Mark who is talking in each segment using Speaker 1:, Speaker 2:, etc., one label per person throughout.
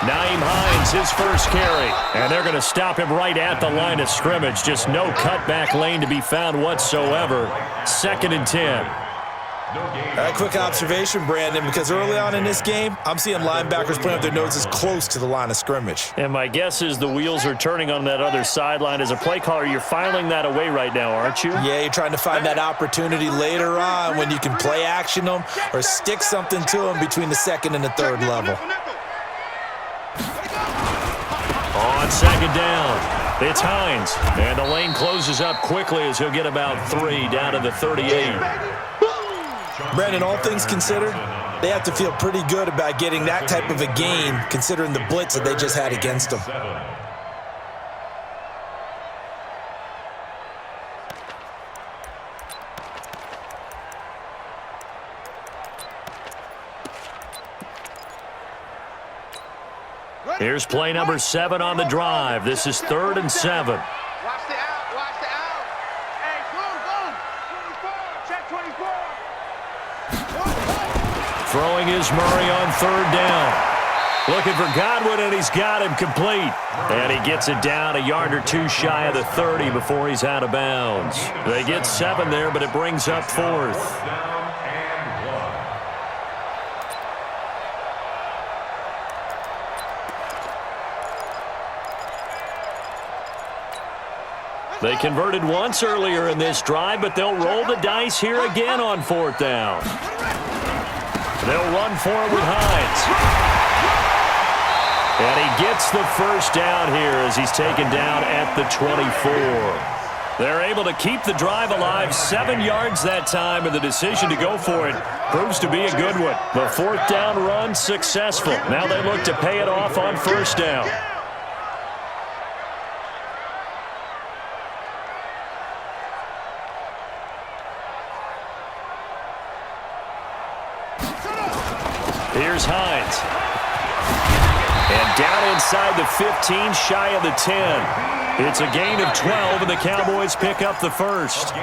Speaker 1: Nyheim Hines, his first carry. And they're going to stop him right at the line of scrimmage. Just no cutback lane to be found whatsoever. 2nd and 10.
Speaker 2: A quick observation, Brandon, because early on in this game, I'm seeing linebackers playing with their noses close to the line of scrimmage.
Speaker 1: And my guess is the wheels are turning on that other sideline. As a play caller, you're filing that away right now, aren't you?
Speaker 2: Yeah, you're trying to find that opportunity later on when you can play action them or stick something to them between the 2nd and the 3rd level.
Speaker 1: On 2nd down, it's Hines. And the lane closes up quickly as he'll get about 3 down to the 38.
Speaker 2: Brandon, all things considered, they have to feel pretty good about getting that type of a gain considering the blitz that they just had against them.
Speaker 1: Here's play number 7 on the drive. This is 3rd and 7.
Speaker 3: Watch the out, watch the out. Hey, go. 24, check 24.
Speaker 1: Throwing is Murray on 3rd down. Looking for Godwin, and he's got him complete. And he gets it down a yard or 2 shy of the 30 before he's out of bounds. They get 7 there, but it brings up 4th. They converted once earlier in this drive, but they'll roll the dice here again on 4th down. They'll run for it with Hines. And he gets the first down here as he's taken down at the 24. They're able to keep the drive alive, 7 yards that time, and the decision to go for it proves to be a good one. The 4th down run successful. Now they look to pay it off on 1st down. Here's Hines. And down inside the 15, shy of the 10. It's a gain of 12, and the Cowboys pick up the first.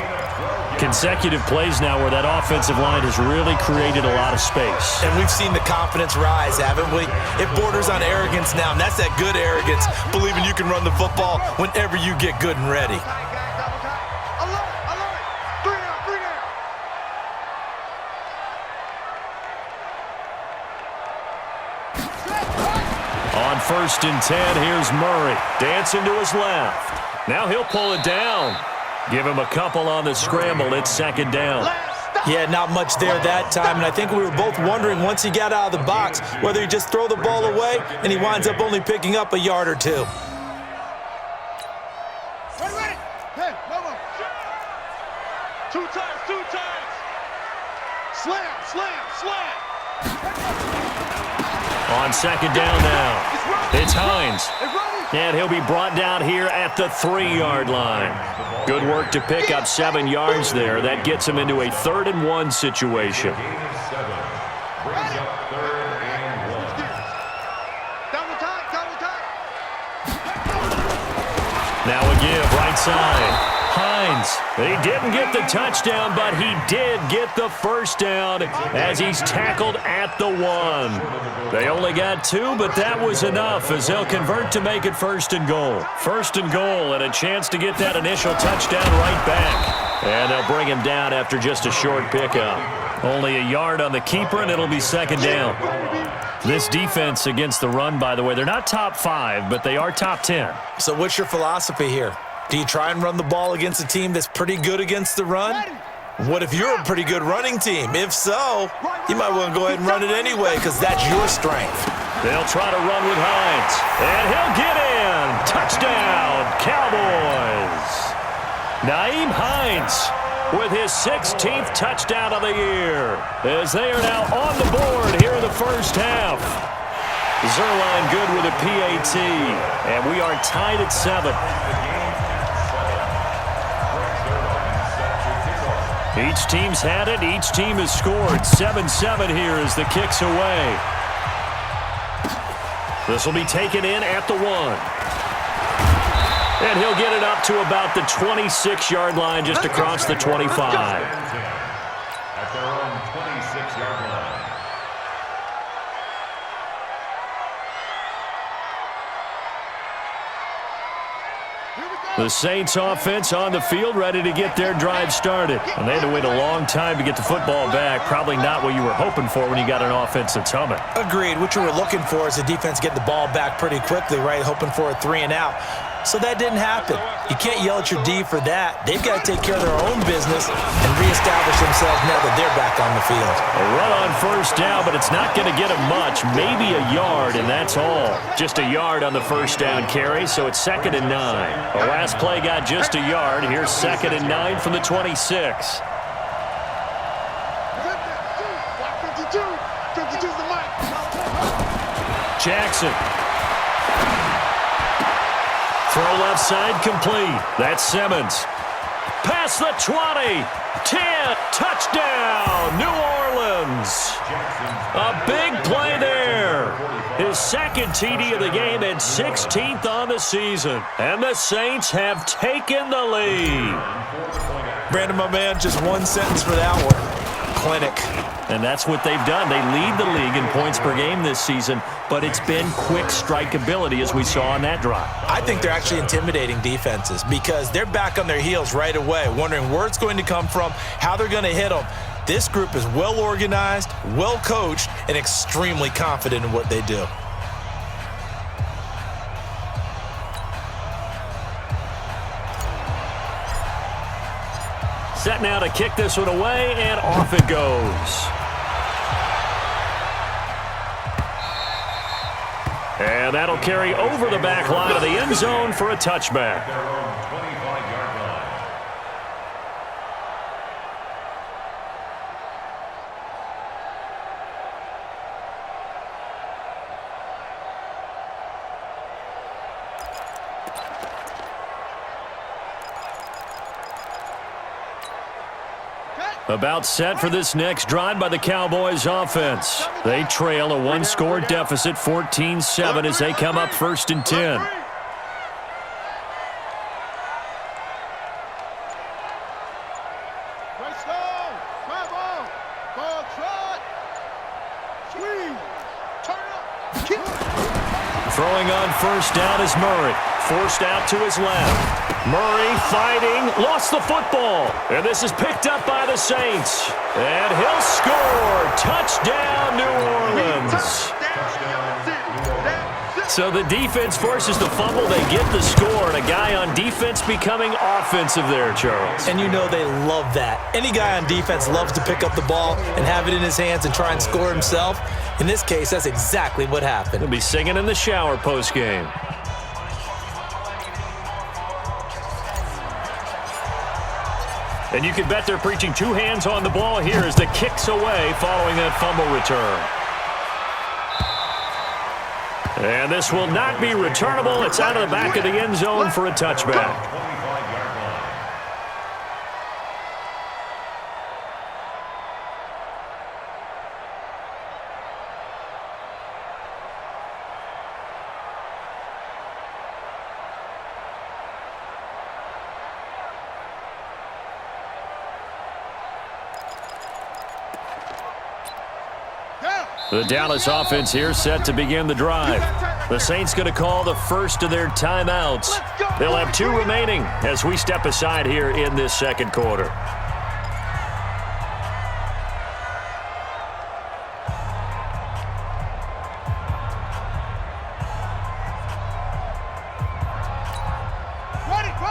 Speaker 1: Consecutive plays now where that offensive line has really created a lot of space.
Speaker 2: And we've seen the confidence rise, haven't we? It borders on arrogance now, and that's that good arrogance, believing you can run the football whenever you get good and ready.
Speaker 1: On 1st and 10, here's Murray. Dancing to his left. Now he'll pull it down. Give him a couple on the scramble. It's 2nd down.
Speaker 2: Yeah, not much there that time, and I think we were both wondering once he got out of the box whether he just throw the ball away and he winds up only picking up a yard or 2.
Speaker 3: Ready. Hey, mama. 2 times. Slam.
Speaker 1: On 2nd down now. It's Hines. And he'll be brought down here at the 3-yard line. Good work to pick up 7 yards there. That gets him into a 3rd and 1 situation. Now a give, right side. Hines, he didn't get the touchdown, but he did get the first down as he's tackled at the 1. They only got 2, but that was enough as they'll convert to make it 1st and goal. 1st and goal and a chance to get that initial touchdown right back. And they'll bring him down after just a short pickup. Only a yard on the keeper, and it'll be 2nd down. This defense against the run, by the way, they're not top 5, but they are top 10.
Speaker 2: So what's your philosophy here? Do you try and run the ball against a team that's pretty good against the run? What if you're a pretty good running team? If so, you might want to go ahead and run it anyway because that's your strength.
Speaker 1: They'll try to run with Hines, and he'll get in. Touchdown, Cowboys. Nyheim Hines with his 16th touchdown of the year as they are now on the board here in the first half. Zerline good with a PAT, and we are tied at 7. Each team's had it. Each team has scored. 7-7 here as the kick's away. This will be taken in at the 1. And he'll get it up to about the 26-yard line just across the 25.
Speaker 4: At their own 26-yard line.
Speaker 1: The Saints offense on the field, ready to get their drive started. And they had to wait a long time to get the football back. Probably not what you were hoping for when you got an offense that's humming.
Speaker 2: Agreed. What you were looking for is the defense getting the ball back pretty quickly, right? Hoping for a 3 and out. So that didn't happen. You can't yell at your D for that. They've got to take care of their own business and reestablish themselves now that they're back on the field.
Speaker 1: A run on first down, but it's not going to get them much. Maybe a yard, and that's all. Just a yard on the first down carry, so it's 2nd and 9. The last play got just a yard. Here's 2nd and 9 from the 26. Jackson. Throw left side complete. That's Simmons. Past the 20. 10. Touchdown, New Orleans. A big play there. His second TD of the game and 16th on the season. And the Saints have taken the lead.
Speaker 2: Brandon, my man, just one sentence for that one. Clinic.
Speaker 1: And that's what they've done. They lead the league in points per game this season, but it's been quick strikeability as we saw on that drive.
Speaker 2: I think they're actually intimidating defenses because they're back on their heels right away, wondering where it's going to come from, how they're going to hit them. This group is well organized, well coached, and extremely confident in what they do.
Speaker 1: Set now to kick this one away, and off it goes. And that'll carry over the back line of the end zone for a touchback. About set for this next drive by the Cowboys offense. They trail a one-score deficit, 14-7, as they come up 1st and 10. Throwing on first down is Murray. Forced out to his left. Murray fighting, lost the football. And this is picked up by the Saints. And he'll score. Touchdown, New Orleans. So the defense forces the fumble. They get the score. And a guy on defense becoming offensive there, Charles.
Speaker 2: And you know they love that. Any guy on defense loves to pick up the ball and have it in his hands and try and score himself. In this case, that's exactly what happened.
Speaker 1: He'll be singing in the shower post-game. And you can bet they're preaching 2 hands on the ball here as the kick's away following that fumble return. And this will not be returnable. It's out of the back of the end zone for a touchback. The Dallas offense here set to begin the drive. The Saints going to call the first of their timeouts. They'll have 2 remaining as we step aside here in this second quarter.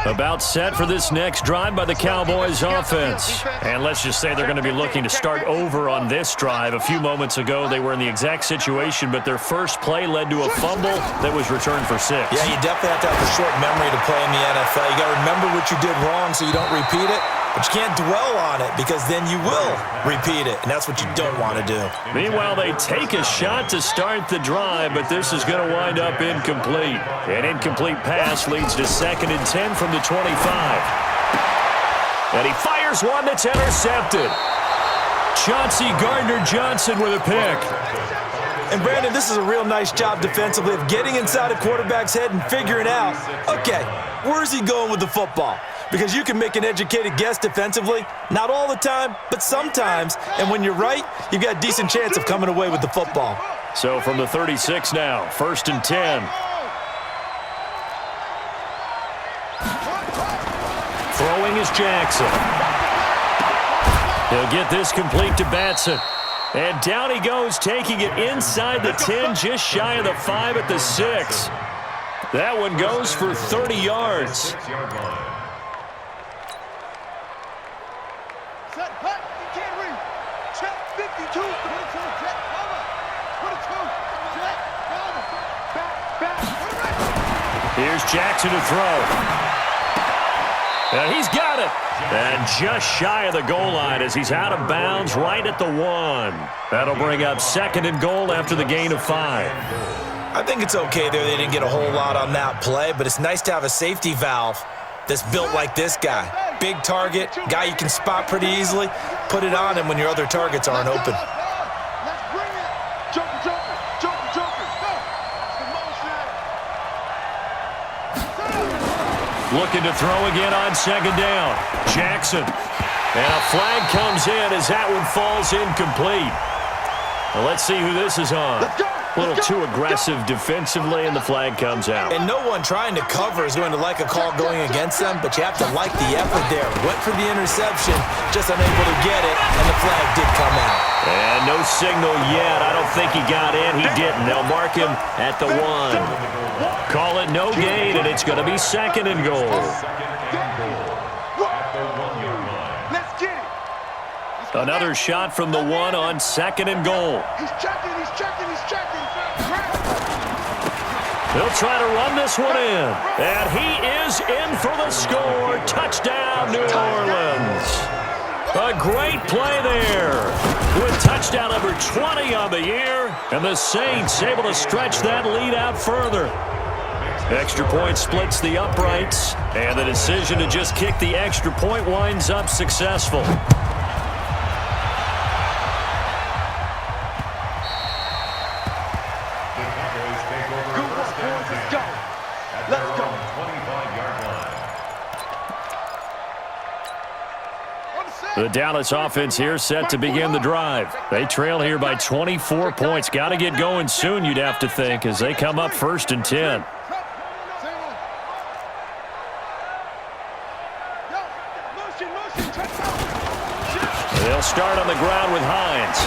Speaker 1: About set for this next drive by the Cowboys offense. And let's just say they're going to be looking to start over on this drive. A few moments ago, they were in the exact situation, but their first play led to a fumble that was returned for 6.
Speaker 2: Yeah, you definitely have to have a short memory to play in the NFL. You got to remember what you did wrong so you don't repeat it, but you can't dwell on it because then you will repeat it, and that's what you don't want to do.
Speaker 1: Meanwhile, they take a shot to start the drive, but this is going to wind up incomplete. An incomplete pass leads to 2nd and 10 from the 25. And he fires one that's intercepted. Chauncey Gardner-Johnson with a pick.
Speaker 2: And, Brandon, this is a real nice job defensively of getting inside a quarterback's head and figuring out, okay, where's he going with the football? Because you can make an educated guess defensively, not all the time, but sometimes. And when you're right, you've got a decent chance of coming away with the football.
Speaker 1: So from the 36 now, 1st and 10. is Jackson. He'll get this complete to Batson. And down he goes, taking it inside the 10, just shy of the 5 at the 6. That one goes for 30 yards. Here's Jackson to throw. And he's got it. And just shy of the goal line as he's out of bounds right at the 1. That'll bring up 2nd and goal after the gain of 5.
Speaker 2: I think it's okay there. They didn't get a whole lot on that play, but it's nice to have a safety valve that's built like this guy. Big target, guy you can spot pretty easily. Put it on him when your other targets aren't open.
Speaker 1: Looking to throw again on 2nd down. Jackson. And a flag comes in as that one falls incomplete. Now let's see who this is on. A little too aggressive defensively, and the flag comes out.
Speaker 2: And no one trying to cover is going to like a call going against them, but you have to like the effort there. Went for the interception, just unable to get it, and the flag did come out.
Speaker 1: And no signal yet. I don't think he got in. He didn't. They'll mark him at the 1. Call it no gain, and it's going to be 2nd and goal. Another shot from the 1 on 2nd and goal.
Speaker 3: He's checking.
Speaker 1: He'll try to run this one in. And he is in for the score. Touchdown, New Orleans. A great play there with touchdown number 20 on the year. And the Saints able to stretch that lead out further. Extra point splits the uprights. And the decision to just kick the extra point winds up successful. The Dallas offense here set to begin the drive. They trail here by 24 points. Got to get going soon, you'd have to think, as they come up 1st and 10. They'll start on the ground with Hines.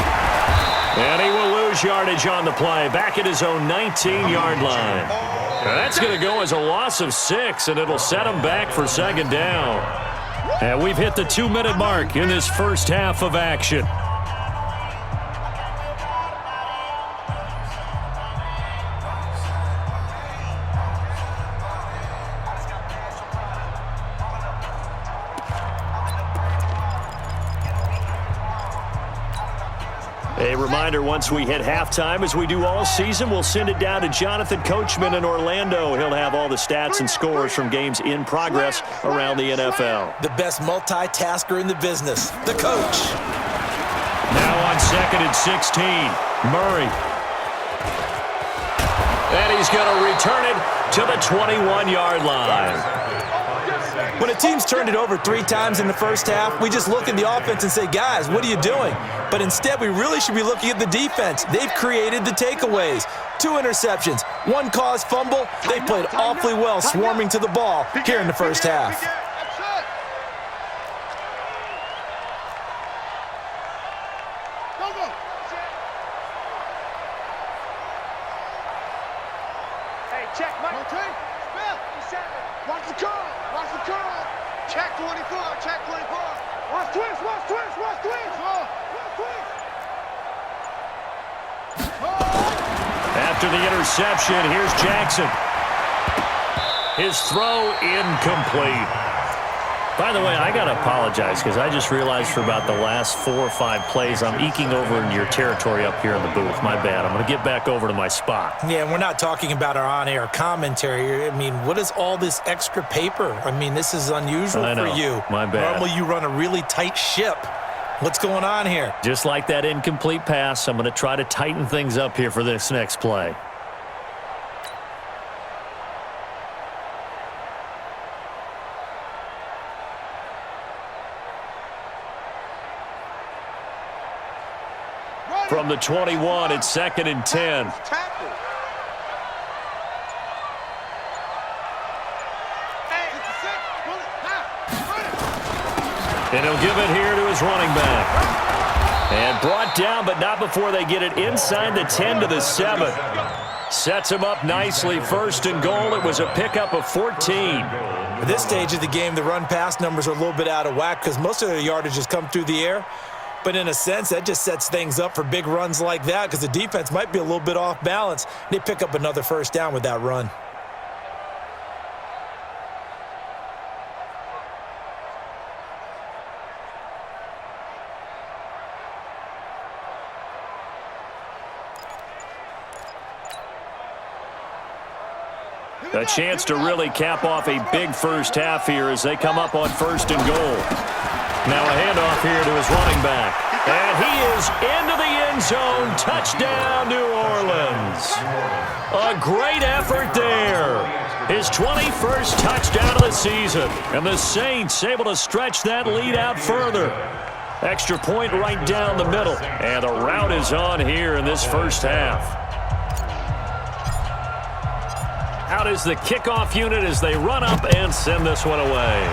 Speaker 1: And he will lose yardage on the play, back at his own 19-yard line. Now that's going to go as a loss of 6, and it'll set him back for 2nd down. And we've hit the 2-minute mark in this first half of action. A reminder, once we hit halftime, as we do all season, we'll send it down to Jonathan Coachman in Orlando. He'll have all the stats and scores from games in progress around the NFL.
Speaker 2: The best multitasker in the business, the coach.
Speaker 1: Now on 2nd and 16, Murray. And he's going to return it to the 21-yard line.
Speaker 2: When a team's turned it over 3 times in the first half, we just look at the offense and say, guys, what are you doing? But instead, we really should be looking at the defense. They've created the takeaways. 2 interceptions, 1 caused fumble. They played awfully well swarming to the ball here in the first half.
Speaker 3: Hey, check, Mike. Watch the curl. Watch the curl. Check 24. Check 24. Watch twist. Watch twist. Watch twist. Watch twist.
Speaker 1: After the interception, here's Jackson. His throw incomplete. By the way, I got to apologize because I just realized for about the last 4 or 5 plays, I'm eking over in your territory up here in the booth. My bad. I'm going to get back over to my spot.
Speaker 2: Yeah, we're not talking about our on-air commentary. I mean, what is all this extra paper? I mean, this is unusual for you.
Speaker 1: My bad.
Speaker 2: Normally you run a really tight ship. What's going on here?
Speaker 1: Just like that incomplete pass, I'm going to try to tighten things up here for this next play. From the 21, it's 2nd and 10. And he'll give it here to his running back. And brought down, but not before they get it inside the 10 to the 7. Sets him up nicely. First and goal. It was a pickup of 14.
Speaker 2: At this stage of the game, the run-pass numbers are a little bit out of whack because most of their yardage has come through the air. But in a sense, that just sets things up for big runs like that because the defense might be a little bit off balance. They pick up another first down with that run.
Speaker 1: A chance to really cap off a big first half here as they come up on first and goal. Now a handoff here to his running back. And he is into the end zone. Touchdown, New Orleans. A great effort there. His 21st touchdown of the season. And the Saints able to stretch that lead out further. Extra point right down the middle. And the route is on here in this first half. Out is the kickoff unit as they run up and send this one away.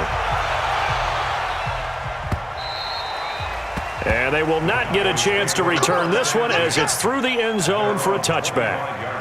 Speaker 1: And they will not get a chance to return this one as it's through the end zone for a touchback.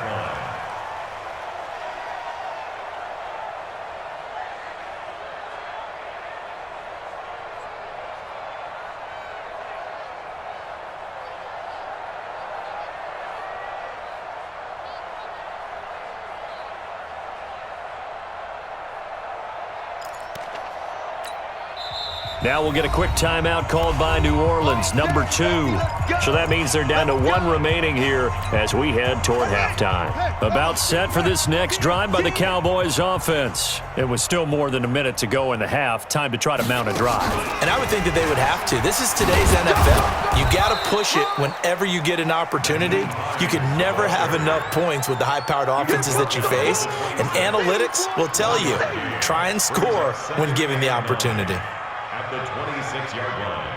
Speaker 1: Now we'll get a quick timeout called by New Orleans, number 2. So that means they're down to 1 remaining here as we head toward halftime. About set for this next drive by the Cowboys offense. It was still more than a minute to go in the half. Time to try to mount a drive.
Speaker 2: And I would think that they would have to. This is today's NFL. You got to push it whenever you get an opportunity. You can never have enough points with the high-powered offenses that you face. And analytics will tell you, try and score when given the opportunity.
Speaker 4: At the 26-yard line.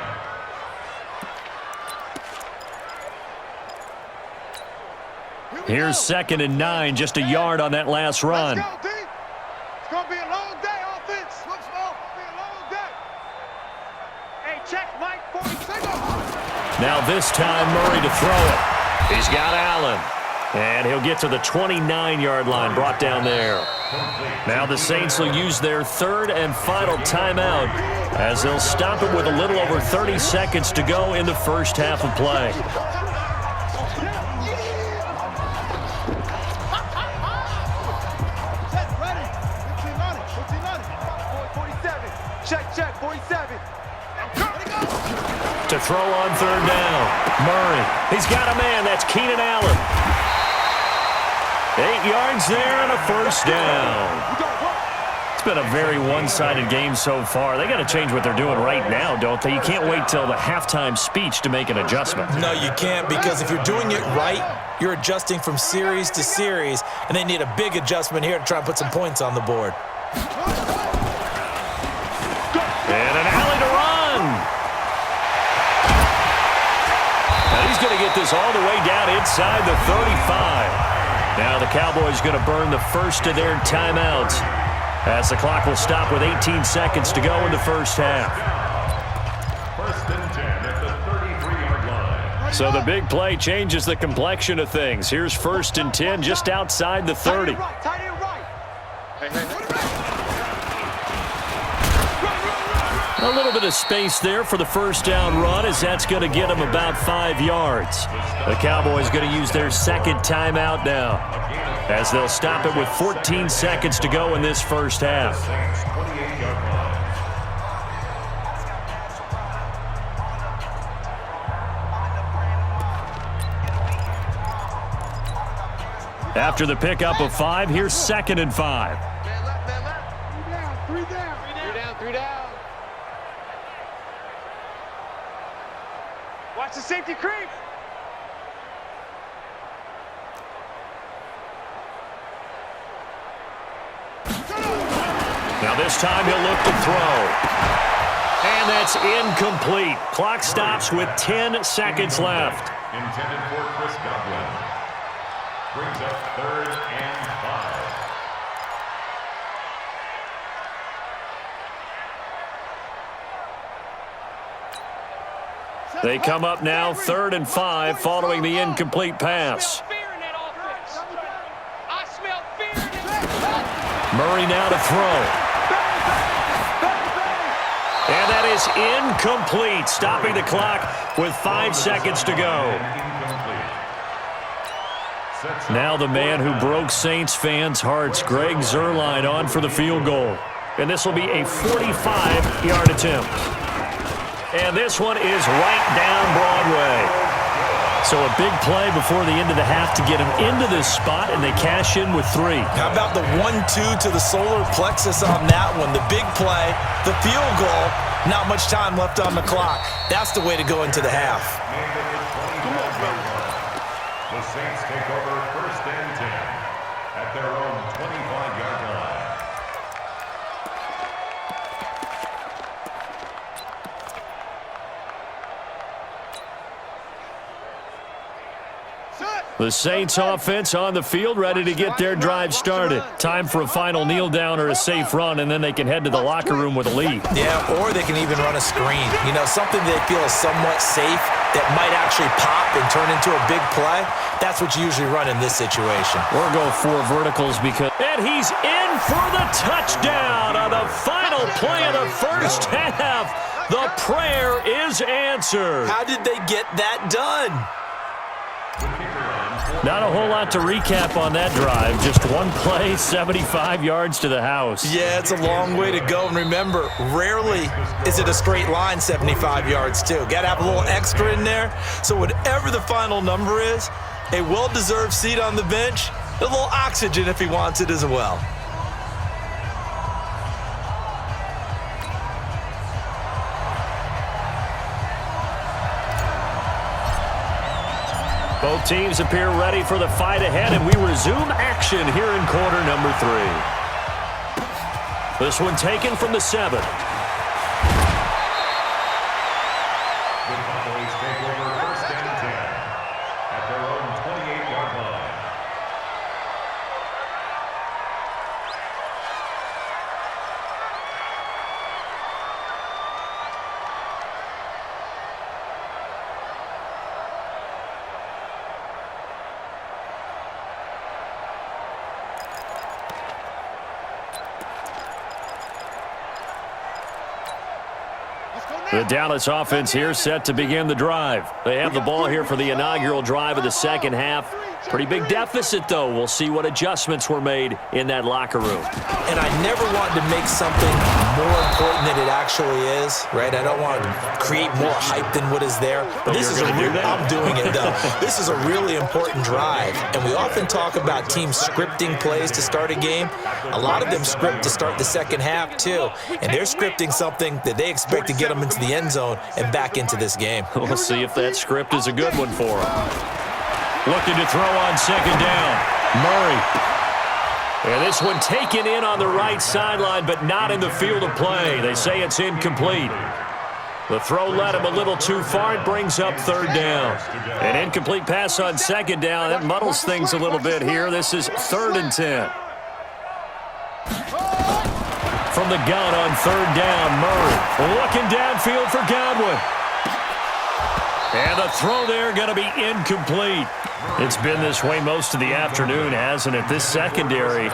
Speaker 1: Here's 2nd and 9, just a yard on that last run.
Speaker 3: Let's go, D. It's going to be a long day, offense. Looks like it's going to be a long day. Hey, check Mike 46.
Speaker 1: Now this time Murray to throw it. He's got Allen. And he'll get to the 29-yard line, brought down there. Now the Saints will use their 3rd and final timeout as they'll stop it with a little over 30 seconds to go in the first half of play.
Speaker 3: Check, 47.
Speaker 1: To throw on 3rd down. Murray. He's got a man. That's Keenan Allen. 8 yards there and a first down. It's been a very one-sided game so far. They got to change what they're doing right now, don't they? You can't wait till the halftime speech to make an adjustment.
Speaker 2: No, you can't, because if you're doing it right, you're adjusting from series to series, and they need a big adjustment here to try and put some points on the board.
Speaker 1: And an alley to run. Now he's going to get this all the way down inside the 35. Now the Cowboys going to burn the first of their timeouts as the clock will stop with 18 seconds to go in the first half.
Speaker 4: 1st and 10 at the 33-yard line.
Speaker 1: So the big play changes the complexion of things. Here's 1st and 10 just outside the 30.
Speaker 3: Tight end right.
Speaker 1: A little bit of space there for the first down run as that's going to get them about 5 yards. The Cowboys going to use their 2nd timeout now as they'll stop it with 14 seconds to go in this first half.
Speaker 4: 28-yard line.
Speaker 1: After the pickup of 5, here's 2nd and 5.
Speaker 3: Man left. 3 down. 3 down. Watch the safety creep.
Speaker 1: Now this time he'll look to throw. And that's incomplete. Clock stops with 10 seconds left.
Speaker 4: Intended for Chris Godwin. Brings up 3rd and 5.
Speaker 1: They come up now 3rd and 5 following the incomplete pass. Murray now to throw. And that is incomplete, stopping the clock with 5 seconds to go. Now the man who broke Saints fans' hearts, Greg Zuerlein, on for the field goal. And this will be a 45-yard attempt. And this one is right down Broadway. So a big play before the end of the half to get him into this spot, and they cash in with 3.
Speaker 2: How about the 1-2 to the solar plexus on that one? The big play, the field goal, not much time left on the clock. That's the way to go into the half.
Speaker 4: The Saints take over 1st and 10 at their own 25-yard line.
Speaker 1: The Saints offense on the field, ready to get their drive started. Time for a final kneel down or a safe run, and then they can head to the locker room with a lead.
Speaker 2: Yeah, or they can even run a screen. You know, something they feel is somewhat safe that might actually pop and turn into a big play. That's what you usually run in this situation.
Speaker 1: Or go 4 verticals because... And he's in for the touchdown on the final play of the first half. The prayer is answered.
Speaker 2: How did they get that done?
Speaker 1: Not a whole lot to recap on that drive. Just one play, 75 yards to the house.
Speaker 2: Yeah, it's a long way to go. And remember, rarely is it a straight line 75 yards, too. Got to have a little extra in there. So whatever the final number is, a well-deserved seat on the bench, a little oxygen if he wants it as well.
Speaker 1: Both teams appear ready for the fight ahead, and we resume action here in quarter number 3. This one taken from the 7.
Speaker 4: The Cowboys take over 1st and 10 at their own 28-yard line.
Speaker 1: The Dallas offense here set to begin the drive. They have the ball here for the inaugural drive of the second half. Pretty big deficit, though. We'll see what adjustments were made in that locker room.
Speaker 2: And I never want to make something more important than it actually is, right? I don't want to create more hype than what is there. But this is I'm doing it, though. This is a really important drive. And we often talk about teams scripting plays to start a game. A lot of them script to start the second half, too. And they're scripting something that they expect to get them into the end zone and back into this game.
Speaker 1: We'll see if that script is a good one for them. Looking to throw on second down. Murray. And this one taken in on the right sideline, but not in the field of play. They say it's incomplete. The throw led him a little too far. It brings up 3rd down. An incomplete pass on second down. That muddles things a little bit here. This is 3rd and 10. From the gun on 3rd down, Murray. Looking downfield for Godwin. And the throw there going to be incomplete. It's been this way most of the afternoon, hasn't it? This secondary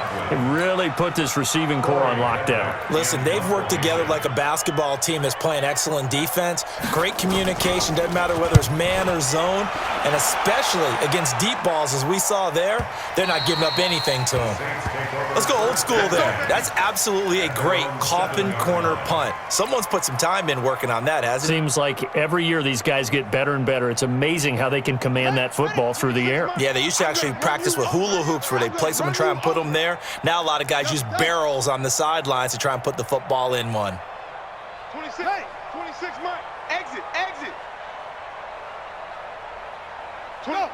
Speaker 1: really put this receiving core on lockdown.
Speaker 2: Listen, they've worked together like a basketball team that's playing excellent defense. Great communication, doesn't matter whether it's man or zone. And especially against deep balls, as we saw there, they're not giving up anything to them. Let's go old school there. That's absolutely a great coffin corner punt. Someone's put some time in working on that, hasn't it?
Speaker 1: Seems like every year these guys get better and better. It's amazing how they can command that football through the air.
Speaker 2: Yeah, they used to actually practice with hula hoops where they place them and try and put them there. Now a lot of guys use barrels on the sidelines to try and put the football in one.
Speaker 3: 26 Mike. Exit. 12.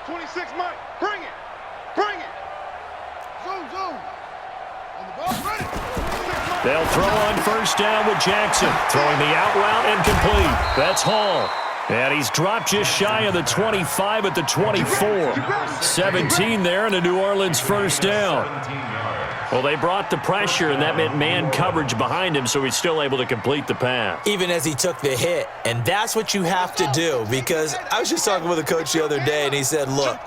Speaker 3: 26 Mike. Bring it. Zoom. On the ball. Ready.
Speaker 1: They'll throw on first down with Jackson. Throwing the out route and complete. That's Hall. And he's dropped just shy of the 25 at the 24. 17 there and a New Orleans first down.
Speaker 4: 17 yards.
Speaker 1: Well, they brought the pressure, and that meant man coverage behind him, so he's still able to complete the pass.
Speaker 2: Even as he took the hit, and that's what you have to do, because I was just talking with a coach the other day, and he said, look,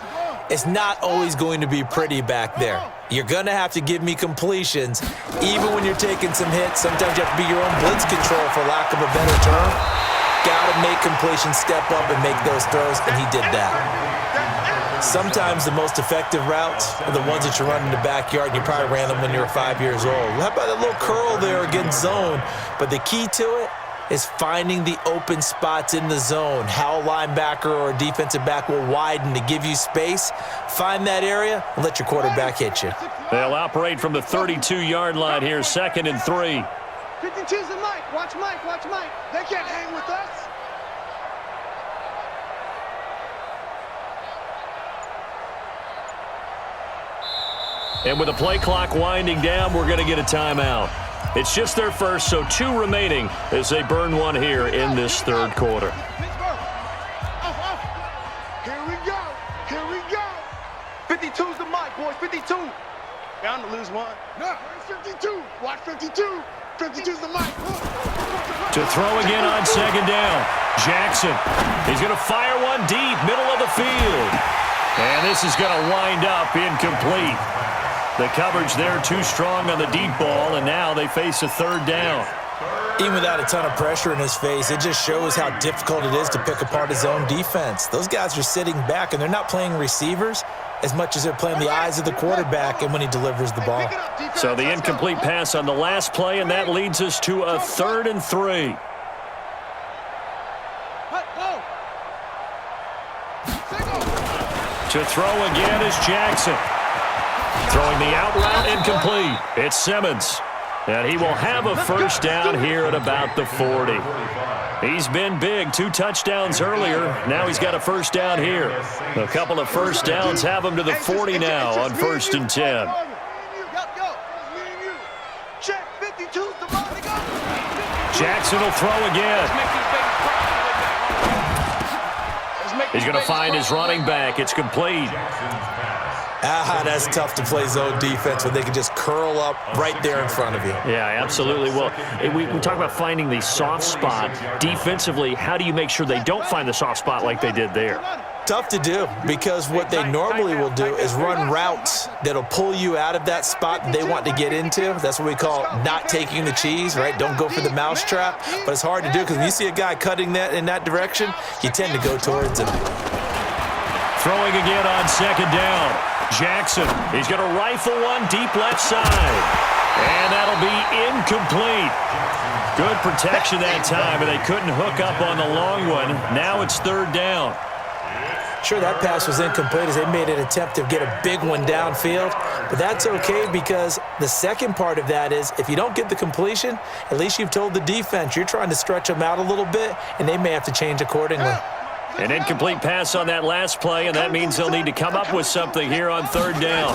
Speaker 2: it's not always going to be pretty back there. You're going to have to give me completions. Even when you're taking some hits, sometimes you have to be your own blitz control, for lack of a better term. Got to make completions, step up, and make those throws, and he did that. Sometimes the most effective routes are the ones that you run in the backyard, and you probably ran them when you were 5 years old. How about that little curl there against zone? But the key to it is finding the open spots in the zone. How a linebacker or a defensive back will widen to give you space. Find that area and let your quarterback hit you.
Speaker 1: They'll operate from the 32-yard line here, 2nd and 3.
Speaker 3: 52's the Mike. Watch Mike. Watch Mike. They can't hang with us.
Speaker 1: And with the play clock winding down, we're going to get a timeout. It's just their first, so 2 remaining as they burn one here in this third quarter.
Speaker 3: Here we go. Here we go. 52's the Mike, boys. 52. Bound to lose one. No, it's 52. Watch 52. 52's the Mike.
Speaker 1: To throw again on 2nd down. Jackson. He's going to fire one deep, middle of the field. And this is going to wind up incomplete. The coverage there too strong on the deep ball, and now they face a 3rd down.
Speaker 2: Even without a ton of pressure in his face, it just shows how difficult it is to pick apart his own defense. Those guys are sitting back, and they're not playing receivers as much as they're playing the eyes of the quarterback and when he delivers the ball.
Speaker 1: So the incomplete pass on the last play, and that leads us to a 3rd and 3. To throw again is Jackson. Throwing the out route incomplete. It's Simmons. And he will have a 1st down here at about the 40. He's been big. 2 touchdowns earlier. Now he's got a 1st down here. A couple of 1st downs have him to the 40 now on 1st and 10. Jackson will throw again. He's going to find his running back. It's complete.
Speaker 2: That's tough to play zone defense when they can just curl up right there in front of you.
Speaker 1: Yeah, absolutely. Well, we talk about finding the soft spot. Defensively, how do you make sure they don't find the soft spot like they did there?
Speaker 2: Tough to do, because what they normally will do is run routes that'll pull you out of that spot that they want to get into. That's what we call not taking the cheese, right? Don't go for the mousetrap. But it's hard to do, because when you see a guy cutting that in that direction, you tend to go towards him.
Speaker 1: Throwing again on 2nd down. Jackson, he's going to rifle one deep left side. And that'll be incomplete. Good protection that time, and they couldn't hook up on the long one. Now it's 3rd down.
Speaker 2: Sure, that pass was incomplete as they made an attempt to get a big one downfield. But that's okay, because the second part of that is if you don't get the completion, at least you've told the defense you're trying to stretch them out a little bit, and they may have to change accordingly.
Speaker 1: An incomplete pass on that last play, and that means they'll need to come up with something here on 3rd down.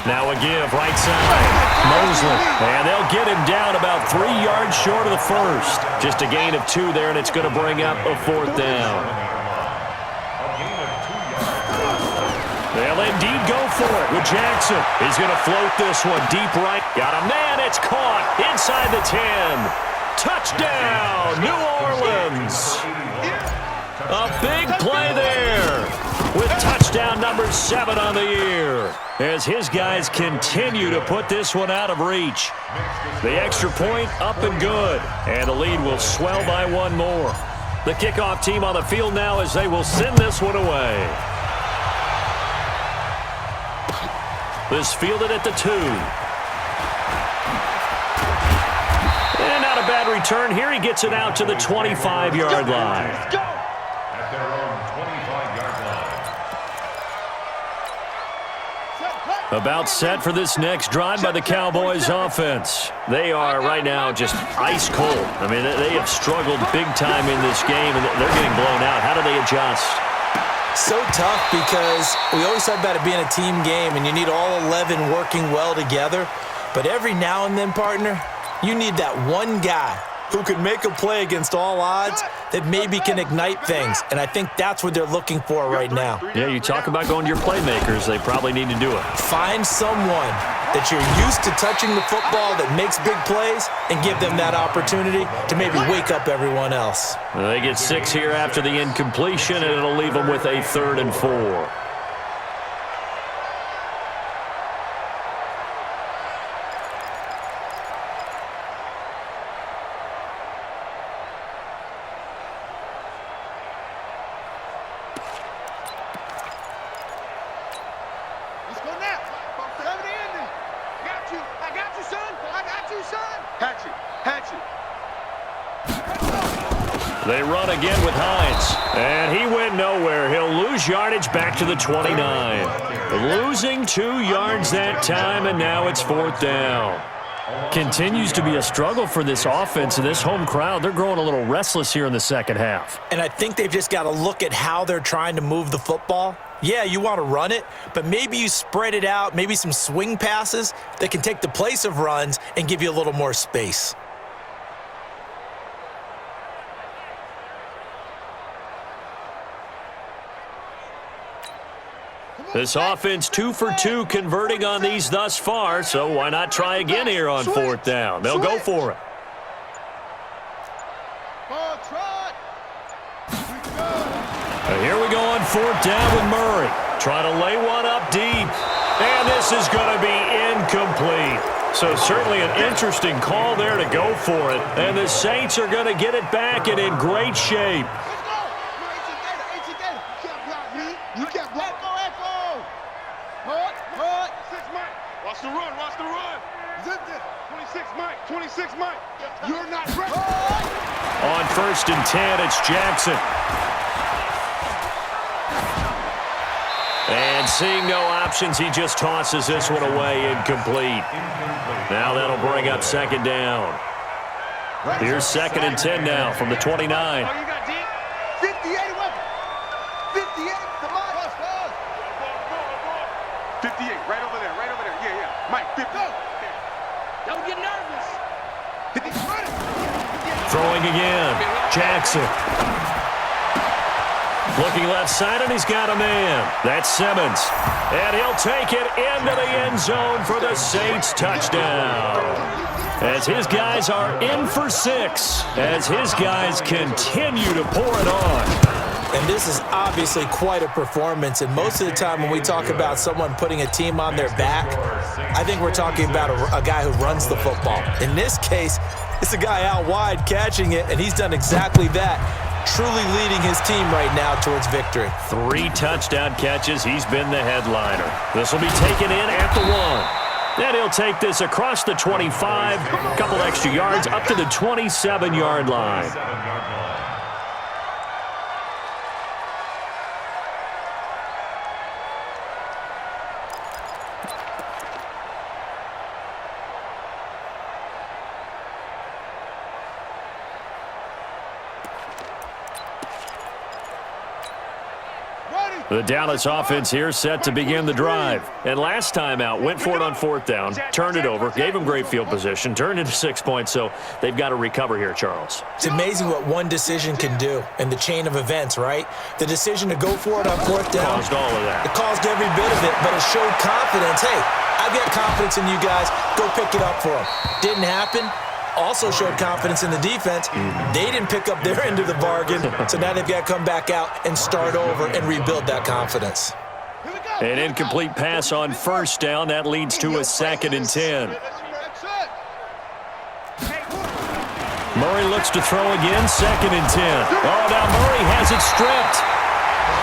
Speaker 1: Now a give, right side. Mosley, and they'll get him down about 3 yards short of the 1st. Just a gain of 2 there, and it's going to bring up a 4th down. They'll indeed go for it with Jackson. He's going to float this one deep right. Got a man, it's caught inside the 10. Touchdown, New Orleans. A big play there with touchdown number 7 on the year as his guys continue to put this one out of reach. The extra point up and good, and the lead will swell by 1 more. The kickoff team on the field now as they will send this one away. This fielded at the 2. And not a bad return here. He gets it out to the 25-yard line. About set for this next drive by the Cowboys offense. They are right now just ice cold. I mean, they have struggled big time in this game, and they're getting blown out. How do they adjust?
Speaker 2: So tough, because we always talk about it being a team game, and you need all 11 working well together. But every now and then, partner, you need that one guy who can make a play against all odds that maybe can ignite things, and I think that's what they're looking for right now.
Speaker 1: Yeah, you talk about going to your playmakers. They probably need to do it.
Speaker 2: Find someone that you're used to touching the football that makes big plays and give them that opportunity to maybe wake up everyone else.
Speaker 1: They get 6 here after the incompletion, and it'll leave them with a 3rd and 4. They run again with Hines, and he went nowhere. He'll lose yardage back to the 29. Losing 2 yards that time, and now it's 4th down. Continues to be a struggle for this offense and this home crowd. They're growing a little restless here in the second half.
Speaker 2: And I think they've just got to look at how they're trying to move the football. Yeah, you want to run it, but maybe you spread it out, maybe some swing passes that can take the place of runs and give you a little more space.
Speaker 1: This offense 2 for 2 converting on these thus far, so why not try again here on 4th down? They'll go for it. And here we go on 4th down with Murray. Trying to lay one up deep. And this is going to be incomplete. So certainly an interesting call there to go for it. And the Saints are going to get it back and in great shape.
Speaker 3: Watch the run, watch the run. Zip this. 26 Mike, 26 Mike. You're not ready.
Speaker 1: On 1st and 10, it's Jackson. And seeing no options, he just tosses this one away, incomplete. Now that'll bring up 2nd down. Here's 2nd and 10 now from the 29.
Speaker 3: 58 weapon. 58, come on. 58, right over there, right over there. Yeah. Mike, 50. Don't get nervous. 50,
Speaker 1: Throwing again. Jackson. Looking left side, and he's got a man. That's Simmons. And he'll take it into the end zone for the Saints touchdown. As his guys are in for 6. As his guys continue to pour it on.
Speaker 2: And this is obviously quite a performance. And most of the time when we talk about someone putting a team on their back, I think we're talking about a guy who runs the football. In this case, it's a guy out wide catching it, and he's done exactly that. Truly leading his team right now towards victory.
Speaker 1: 3 touchdown catches. He's been the headliner. This will be taken in at the 1. Then he'll take this across the 25, a couple extra yards up to the 27-yard line. The Dallas offense here set to begin the drive. And last time out, went for it on 4th down, turned it over, gave them great field position, turned into 6 points, so they've got to recover here, Charles.
Speaker 2: It's amazing what one decision can do in the chain of events, right? The decision to go for it on 4th down.
Speaker 1: Caused all of that.
Speaker 2: It caused every bit of it, but it showed confidence. Hey, I've got confidence in you guys. Go pick it up for them. Didn't happen. Also showed confidence in the defense. They didn't pick up their end of the bargain, so now they've got to come back out and start over and rebuild that confidence.
Speaker 1: An incomplete pass on 1st down. That leads to a 2nd and 10. Murray looks to throw again, 2nd and 10. Oh, now Murray has it stripped.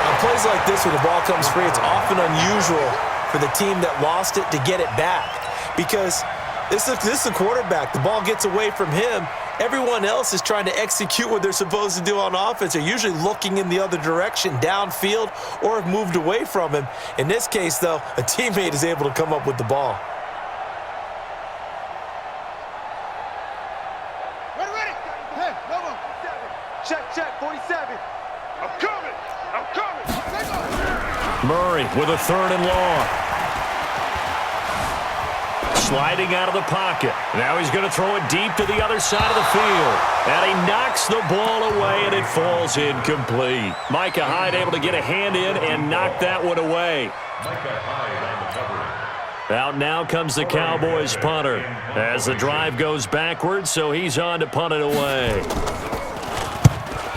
Speaker 2: On plays like this where the ball comes free, it's often unusual for the team that lost it to get it back because this is the quarterback. The ball gets away from him. Everyone else is trying to execute what they're supposed to do on offense. They're usually looking in the other direction, downfield, or have moved away from him. In this case, though, a teammate is able to come up with the ball.
Speaker 3: Ready. Hey, come on. Check, 47. I'm coming. Take off.
Speaker 1: Murray with a 3rd and long. sliding out of the pocket. Now he's going to throw it deep to the other side of the field. And he knocks the ball away, and it falls incomplete. Micah Hyde able to get a hand in and knock that one away.
Speaker 4: Micah Hyde on the coverage.
Speaker 1: Out now comes the Cowboys punter as the drive goes backwards, so he's on to punt it away.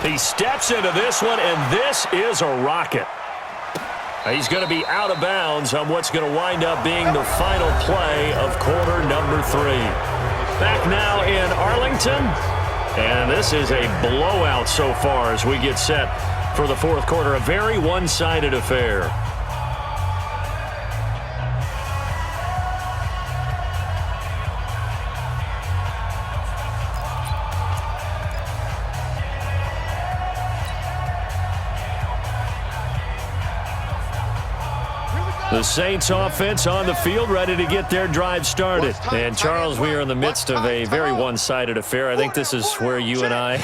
Speaker 1: He steps into this one, and this is a rocket. He's going to be out of bounds on what's going to wind up being the final play of quarter number 3. Back now in Arlington, and this is a blowout so far as we get set for the fourth quarter. A very one-sided affair. The Saints offense on the field, ready to get their drive started. And, Charles, we are in the midst of a very one-sided affair. I think this is where you and I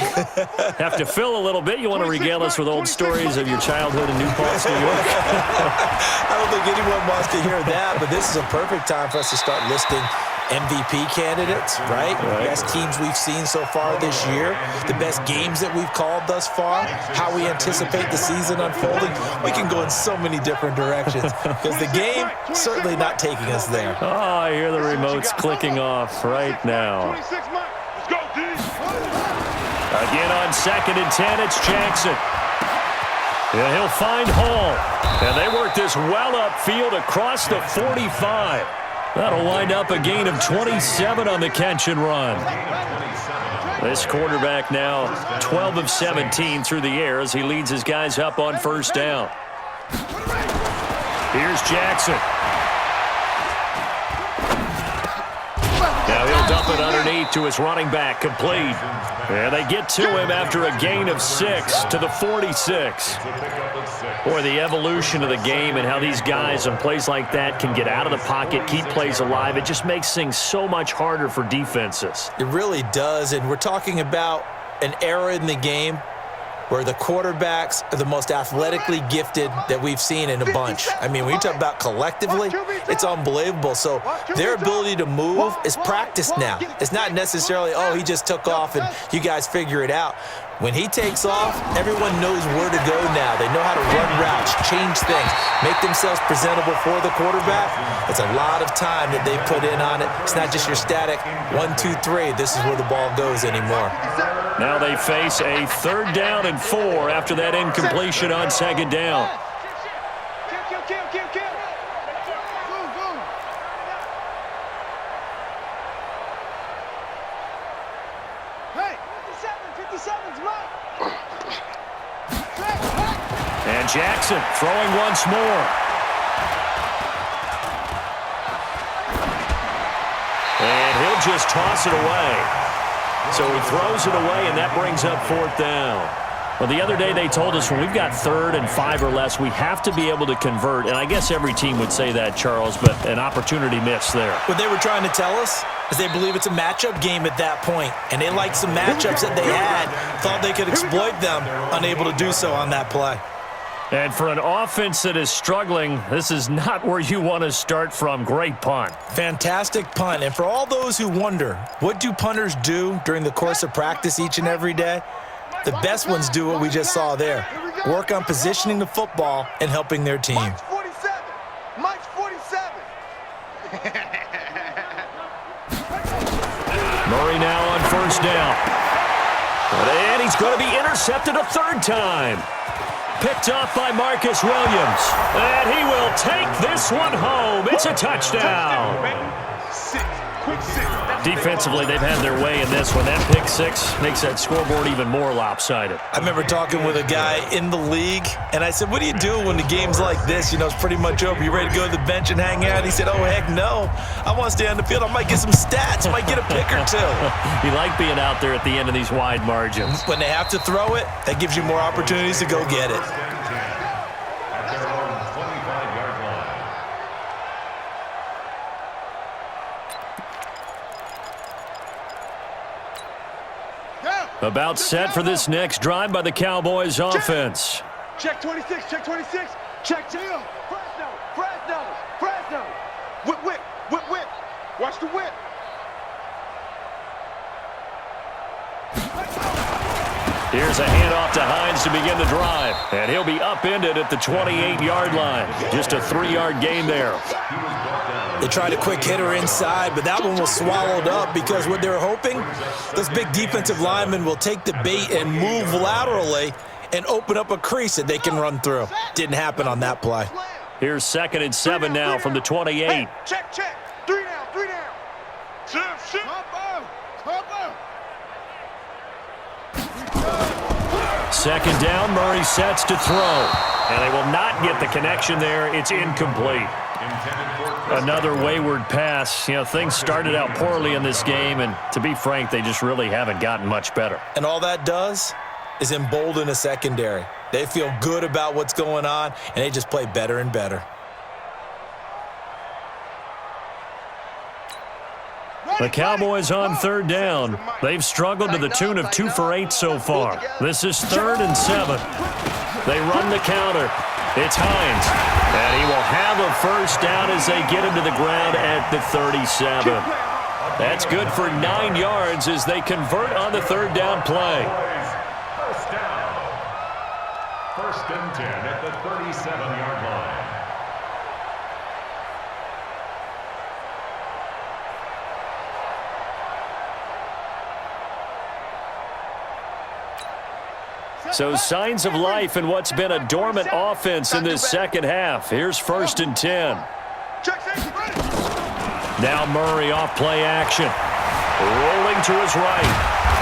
Speaker 1: have to fill a little bit. You want to regale us with old stories of your childhood in New Paltz, New York?
Speaker 2: I don't think anyone wants to hear that, but this is a perfect time for us to start listing MVP candidates, right? The best teams we've seen so far this year, the best games that we've called thus far, how we anticipate the season unfolding. We can go in so many different directions because the game certainly not taking us there.
Speaker 1: Oh, I hear the remotes clicking off right now. Again on 2nd and 10, it's Jackson. Yeah, he'll find Hall. And they work this well upfield across the 45. That'll wind up a gain of 27 on the catch and run. This quarterback now 12 of 17 through the air as he leads his guys up on first down. Here's Jackson. Now he'll dump it underneath to his running back, complete. And they get to him after a gain of 6 to the 46. Boy, the evolution of the game and how these guys on plays like that can get out of the pocket, keep plays alive, it just makes things so much harder for defenses.
Speaker 2: It really does, and we're talking about an era in the game where the quarterbacks are the most athletically gifted that we've seen in a bunch. I mean, when you talk about collectively, it's unbelievable. So their ability to move is practiced now. It's not necessarily, oh, he just took off and you guys figure it out. When he takes off, everyone knows where to go now. They know how to run routes, change things, make themselves presentable for the quarterback. It's a lot of time that they put in on it. It's not just your static 1, 2, 3. This is where the ball goes anymore.
Speaker 1: Now they face a 3rd down and 4 after that incompletion on 2nd down. And Jackson throwing once more. And he'll just toss it away. So he throws it away, and that brings up 4th down. Well, the other day they told us when we've got 3rd and 5 or less, we have to be able to convert. And I guess every team would say that, Charles, but an opportunity missed there.
Speaker 2: What they were trying to tell us is they believe it's a matchup game at that point, and they liked some matchups that they had, thought they could exploit them, unable to do so on that play.
Speaker 1: And for an offense that is struggling, this is not where you want to start from. Great punt.
Speaker 2: Fantastic punt. And for all those who wonder, what do punters do during the course of practice each and every day? The best ones do what we just saw there. Work on positioning the football and helping their team.
Speaker 3: Mike's 47. Mike's 47.
Speaker 1: Murray now on 1st down. And he's going to be intercepted a 3rd time. Picked off by Marcus Williams. And he will take this one home. It's a touchdown. Defensively, they've had their way in this one. That pick 6 makes that scoreboard even more lopsided.
Speaker 2: I remember talking with a guy in the league, and I said, what do you do when the game's like this? You know, it's pretty much over. You ready to go to the bench and hang out? He said, oh, heck no. I want to stay on the field. I might get some stats. Might get a pick or 2.
Speaker 1: You like being out there at the end of these wide margins.
Speaker 2: When they have to throw it, that gives you more opportunities to go get it.
Speaker 4: At their own 25-yard line.
Speaker 1: About set for this next drive by the Cowboys offense.
Speaker 3: Check 26, check 26, check 2. Fresno, Fresno, Fresno. Whip, whip, whip, whip. Watch the whip.
Speaker 1: Here's a handoff to Hines to begin the drive. And he'll be upended at the 28-yard line. Just a 3-yard gain there.
Speaker 2: They tried a quick hitter inside, but that one was swallowed up because what they're hoping, those big defensive linemen will take the bait and move laterally and open up a crease that they can run through. Didn't happen on that play.
Speaker 1: Here's 2nd and 7 now from the 28.
Speaker 3: Hey, check. 3 down. Shift. Combo.
Speaker 1: 2nd down, Murray sets to throw. And they will not get the connection there. It's incomplete. Another wayward pass. You know, things started out poorly in this game, and to be frank, they just really haven't gotten much better.
Speaker 2: And all that does is embolden a secondary. They feel good about what's going on, and they just play better and better.
Speaker 1: The Cowboys on 3rd down. They've struggled to the tune of 2 for 8 so far. This is 3rd and 7. They run the counter. It's Hines. And he will have a first down as they get him to the ground at the 37. That's good for 9 yards as they convert on the 3rd down play.
Speaker 4: First down. 1st and 10 at the 37-yard line.
Speaker 1: So signs of life in what's been a dormant offense in this second half. Here's 1st and 10. Now Murray off play action. Rolling to his right.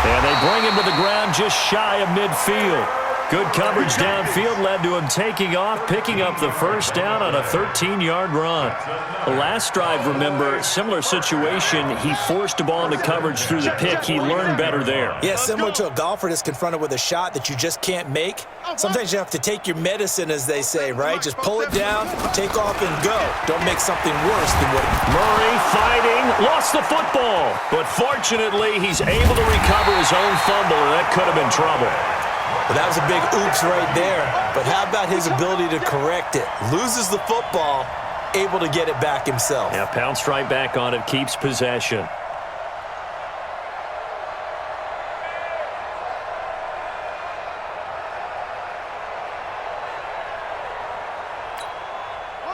Speaker 1: And they bring him to the ground just shy of midfield. Good coverage downfield led to him taking off, picking up the first down on a 13-yard run. The last drive, remember, similar situation. He forced the ball into coverage through the pick. He learned better there.
Speaker 2: Yeah, similar to a golfer that's confronted with a shot that you just can't make. Sometimes you have to take your medicine, as they say, right? Just pull it down, take off, and go. Don't make something worse than what...
Speaker 1: Murray fighting, lost the football. But fortunately, he's able to recover his own fumble, and that could have been trouble.
Speaker 2: Well, that was a big oops right there. But how about his ability to correct it? Loses the football, able to get it back himself.
Speaker 1: Yeah, pounced right back on it, keeps possession.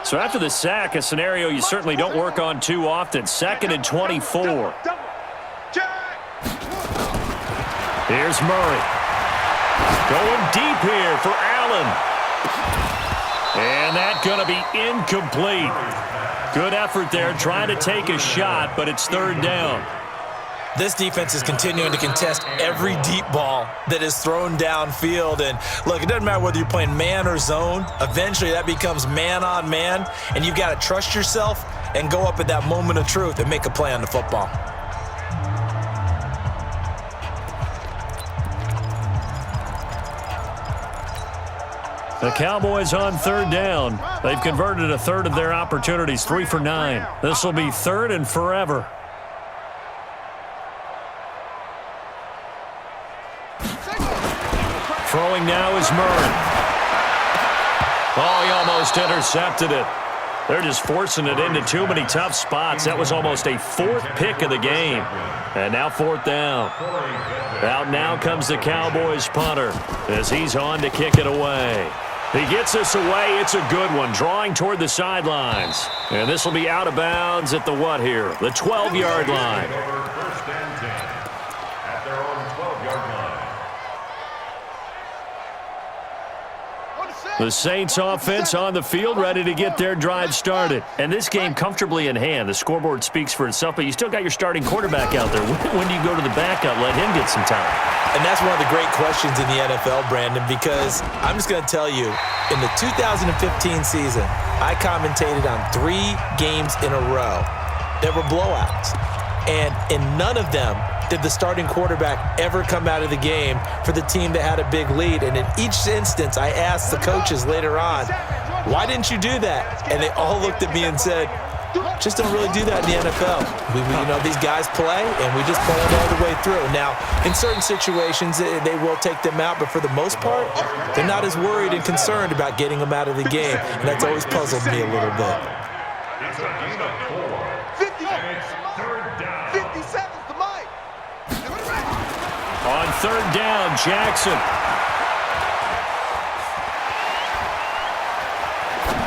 Speaker 1: So after the sack, a scenario you certainly don't work on too often. 2nd and 24. Here's Murray. Going deep here for Allen. And that's going to be incomplete. Good effort there, trying to take a shot, but it's 3rd down.
Speaker 2: This defense is continuing to contest every deep ball that is thrown downfield. And look, it doesn't matter whether you're playing man or zone. Eventually, that becomes man on man, and you've got to trust yourself and go up at that moment of truth and make a play on the football.
Speaker 1: The Cowboys on 3rd down. They've converted a third of their opportunities, 3 for 9. This will be 3rd and forever. Throwing now is Murray. Oh, he almost intercepted it. They're just forcing it into too many tough spots. That was almost a 4th pick of the game. And now 4th down. Out now comes the Cowboys punter as he's on to kick it away. He gets this away. It's a good one, drawing toward the sidelines. And this will be out of bounds at the what here? The 12-yard line.
Speaker 4: First and 10 at their own 12-yard line.
Speaker 1: The Saints offense on the field, ready to get their drive started. And this game comfortably in hand. The scoreboard speaks for itself, but you still got your starting quarterback out there. When do you go to the backup, let him get some time?
Speaker 2: And that's one of the great questions in the NFL, Brandon, because I'm just going to tell you, in the 2015 season, I commentated on 3 games in a row that were blowouts. And in none of them did the starting quarterback ever come out of the game for the team that had a big lead. And in each instance, I asked the coaches later on, why didn't you do that? And they all looked at me and said, just don't really do that in the NFL. These guys play, and we just play them all the way through. Now, in certain situations, they will take them out, but for the most part, they're not as worried and concerned about getting them out of the game, and that's always puzzled me a little bit.
Speaker 4: It's a gain of 4. And it's third down.
Speaker 3: 57's the mic.
Speaker 1: On third down, Jackson.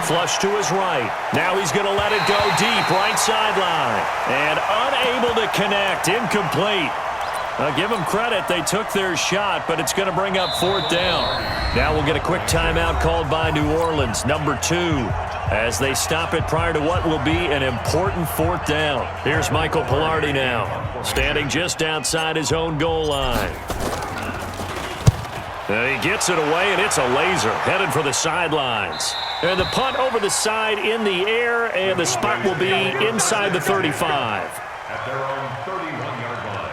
Speaker 1: Flush to his right. Now he's going to let it go deep, right sideline. And unable to connect, incomplete. Give them credit, they took their shot, but it's going to bring up fourth down. Now we'll get a quick timeout called by New Orleans, number 2, as they stop it prior to what will be an important fourth down. Here's Michael Pilardi now, standing just outside his own goal line. And he gets it away, and it's a laser, headed for the sidelines. And the punt over the side in the air, and the spot will be inside the 35.
Speaker 4: At their own 31-yard line.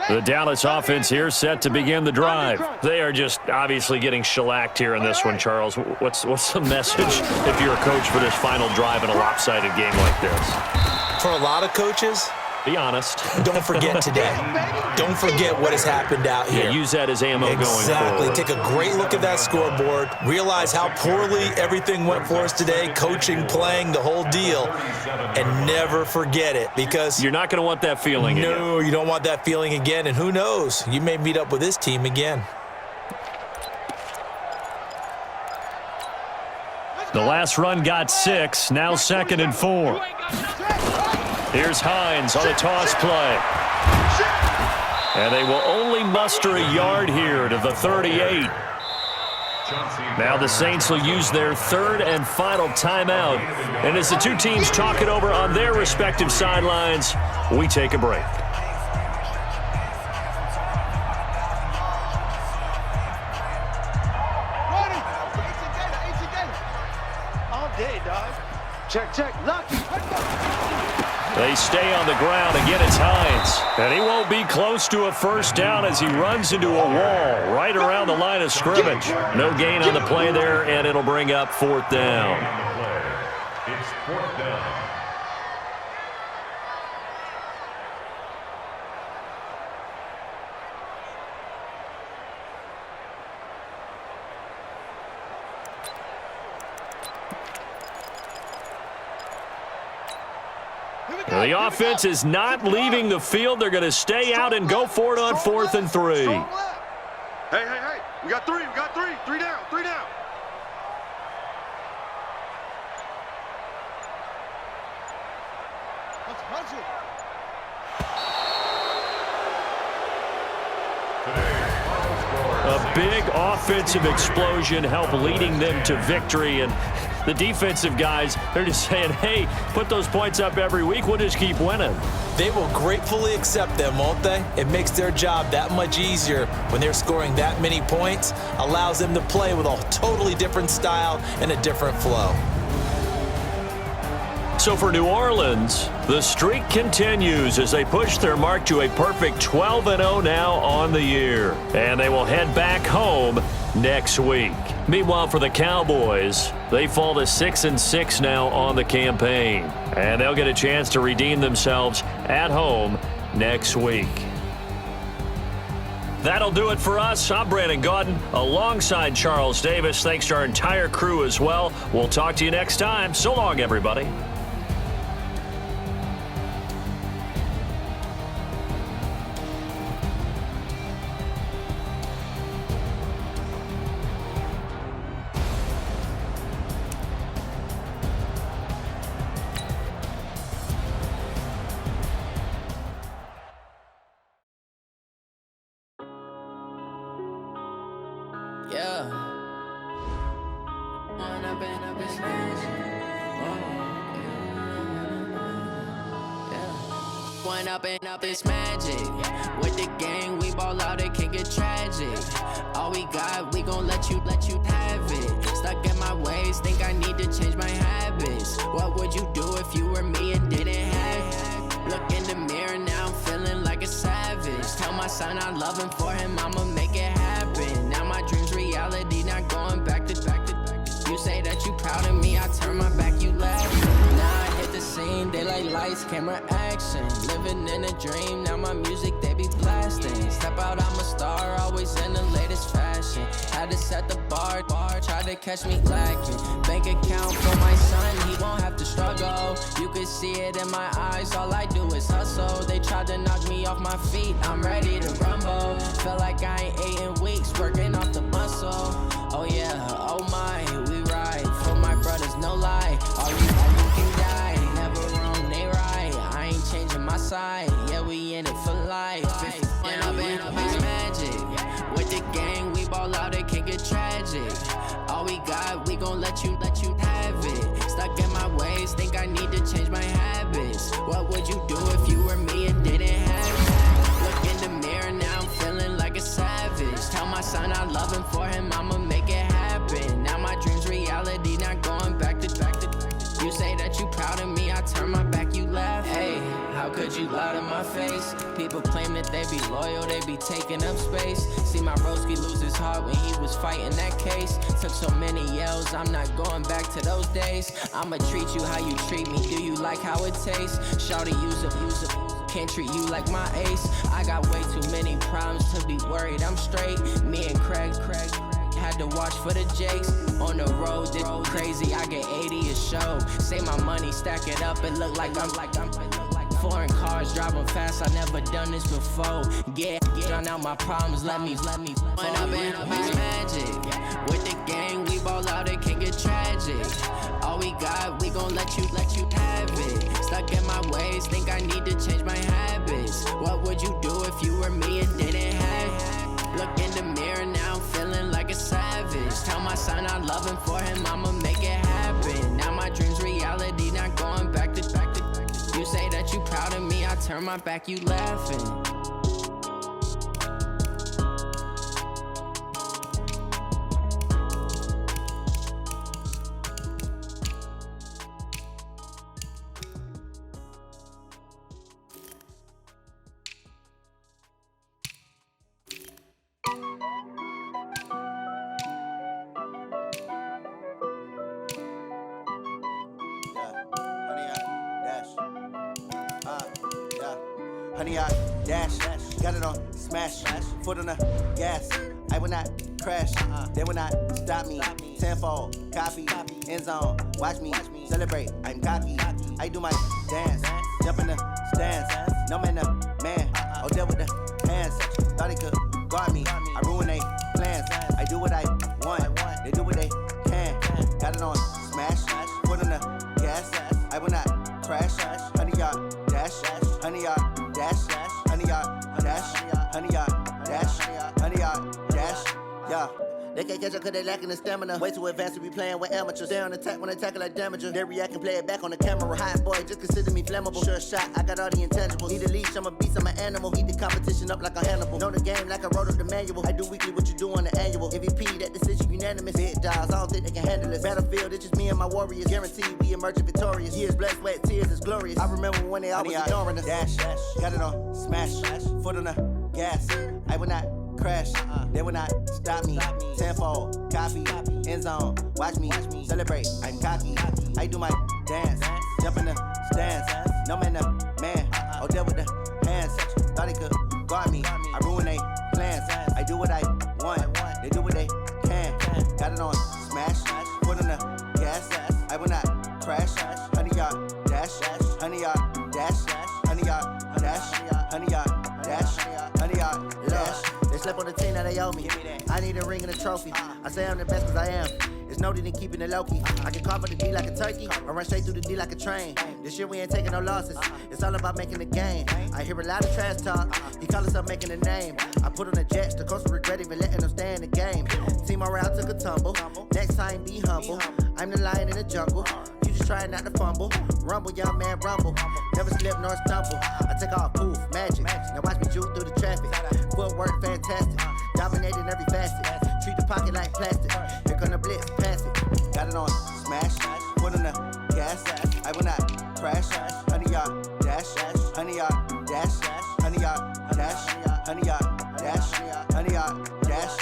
Speaker 1: The Dallas offense here set to begin the drive. They are just obviously getting shellacked here in this one, Charles. What's the message if you're a coach for this final drive in a lopsided game like this?
Speaker 2: For a lot of coaches,
Speaker 1: be honest.
Speaker 2: Don't forget today. Don't forget what has happened out here.
Speaker 1: Yeah, use that as ammo going forward.
Speaker 2: Exactly. Take a great look at that scoreboard. Realize how poorly everything went for us today, coaching, playing, the whole deal. And never forget it, because
Speaker 1: you're not going to want that feeling again.
Speaker 2: No, you don't want that feeling again. And who knows? You may meet up with this team again.
Speaker 1: The last run got 6. Now 2nd and 4. Here's Hines on the toss play. And they will only muster a yard here to the 38. Now the Saints will use their third and final timeout. And as the two teams talk it over on their respective sidelines, we take a break.
Speaker 3: All day, dog. Check. Lucky.
Speaker 1: They stay on the ground. Again, it's Hines. And he won't be close to a first down as he runs into a wall right around the line of scrimmage. No gain on the play there, and it'll bring up fourth down.
Speaker 4: It's fourth down.
Speaker 1: The offense is not leaving the field. They're going to stay out and go for it on 4th and 3.
Speaker 3: Hey. We got three. Three down. Let's punch it.
Speaker 1: A big offensive explosion helped leading them to victory. And the defensive guys, they're just saying, hey, put those points up every week. We'll just keep winning.
Speaker 2: They will gratefully accept them, won't they? It makes their job that much easier when they're scoring that many points. Allows them to play with a totally different style and a different flow.
Speaker 1: So for New Orleans, the streak continues as they push their mark to a perfect 12-0 now on the year. And they will head back home next week. Meanwhile, for the Cowboys, they fall to 6-6 now on the campaign. And they'll get a chance to redeem themselves at home next week. That'll do it for us. I'm Brandon Gaudin alongside Charles Davis. Thanks to our entire crew as well. We'll talk to you next time. So long, everybody.
Speaker 5: Up this magic with the gang, we ball out, it can get tragic. All we got, we gon' let you have it. Stuck in my ways, think I need to change my habits. What would you do if you were me and didn't have it? Look in the mirror, now I'm feeling like a savage. Tell my son I love him, for him I'ma make it happen. Now my dreams reality, not going back to. You say that you proud of me, I turn my back, you laugh. Now I hit the scene. They like lights, camera, action. Living in a dream, now my music they be blasting. Step out, I'm a star, always in the latest fashion. Had to set the bar, try to catch me lacking. Bank account for my son, he won't have to struggle. You can see it in my eyes, all I do is hustle. They tried to knock me off my feet, I'm ready to rumble. Felt like I ain't ate in weeks, working off the muscle. Oh yeah, oh my, we ride for my brothers, no lie. All you can die, never wrong, they right. I ain't changing my side, yeah, we in it for life. When up in it's magic. With the gang, we ball out, it can get tragic. All we got, we gon' let you have it. Stuck in my ways, think I need to change my habits. What would you do if you were me and didn't have it? Look in the mirror, now I'm feeling like a savage. Tell my son I love him, for him I'ma make it happen. Now my dream's reality, not going back to. You say that you proud of me, I turn my back, you laugh. Hey, how could you lie to my face? People claim that they be loyal, they be taking up space. See my broski lose his heart when he was fighting that case. Took so many yells, I'm not going back to those days. I'ma treat you how you treat me, do you like how it tastes? Shawty, use it. Can't treat you like my ace. I got way too many problems to be worried, I'm straight. Me and Craig had to watch for the Jakes. On the road, this crazy, I get 80 a show. Say my money, stack it up, it look like I'm foreign cars, driving fast, I never done this before. Get drown out my problems, let me When up in it's magic. With the gang, we ball out, it can get tragic. All we got, we gon' let you have it. Stuck in my ways, think I need to change my habits. What would you do if you were me and didn't have it? Look in the mirror, now I'm feeling like a savage. Tell my son I love him, for him I'ma make it happen. Now my dream's reality, not going back to. You say that you proud of me, I turn my back, you laughing.
Speaker 6: Honey, I dash, got it on smash, foot on the gas. I will not crash, they will not stop me. Tenfold, copy, end zone, watch me celebrate. I'm cocky, I do my dance, jump in the stands. No man, man, oh deal with the hands. Thought he could guard me, I ruin they plans. I do what I want, they do what they can. Got it on smash, foot on the gas. I will not crash, honey, y'all dash, honey, y'all dash, honey, y'all dash, honey, y'all dash, honey, y'all dash, yeah. They can't catch up cause they lacking the stamina. Way too advanced to be playing with amateurs. Stay on attack when they tackle like damager. They react and play it back on the camera. Hot boy, just consider me flammable. Sure shot, I got all the intangibles. Need a leash, I'm a beast, I'm an animal. Eat the competition up like a Hannibal. Know the game like I wrote up the manual. I do weekly what you do on the annual. MVP, that decision unanimous. Big dials, I don't think they can handle this. Battlefield, it's just me and my warriors. Guaranteed we emerging victorious. Years, blood, sweat, tears, it's glorious. I remember when they always ignoring us. Dash, got it on smash, foot on the gas. I will not crash, they will not stop me. Tenfold, copy, end zone, watch me celebrate. I'm cocky, I do my dance, jump in the stands. No man, man, oh deal with the hands. Thought he could guard me, I ruin they plans. I do what I want, they do what they can. Got it on smash, foot on the gas. I will not crash, honey, y'all dash, honey, y'all dash, honey, y'all dash, honey, y'all dash, honey, y'all dash. They slept on the team that they owe me. I need a ring and a trophy. I say I'm the best cause I am. It's no need in keeping it low-key. I can carve up the D like a turkey, or run straight through the D like a train. This year we ain't taking no losses. It's all about making the game. I hear a lot of trash talk. He call himself making a name. I put on the Jets, the coach will regret even letting them stay in the game. Team morale took a tumble. Next time be humble. I'm the lion in the jungle. You just trying not to fumble. Rumble, young man, rumble. Never slip nor stumble. I take off, poof, magic. Now watch me juke through the traffic. Footwork fantastic. Dominating every facet. Treat the pocket like plastic. Here come the blitz, pass it. Got it on smash, foot on the gas. I will not crash. Honey, y'all dash, honey, y'all dash, honey, y'all dash, honey, y'all dash, honey, y'all dash.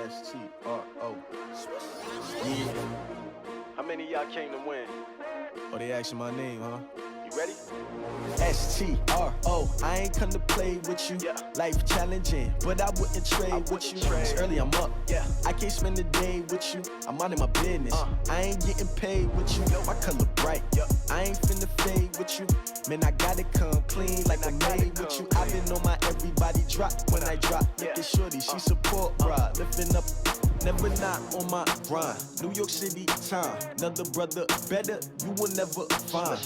Speaker 6: S-T-R-O. Yeah. How many of y'all came to win? Oh, they asking my name, huh? You ready? S-T-R-O. I ain't come to play with you. Life challenging, but I wouldn't trade with you. It's early, I'm up. I can't spend the day with you. I'm minding my business. I ain't getting paid with you. My color bright. I ain't finna fade with you. Man, I gotta come clean like I made with you. I've been on my everybody drop when I drop. Look at shorty, she support, bruh. Lifting up, never not on my grind. New York City time, another brother better, you will never find.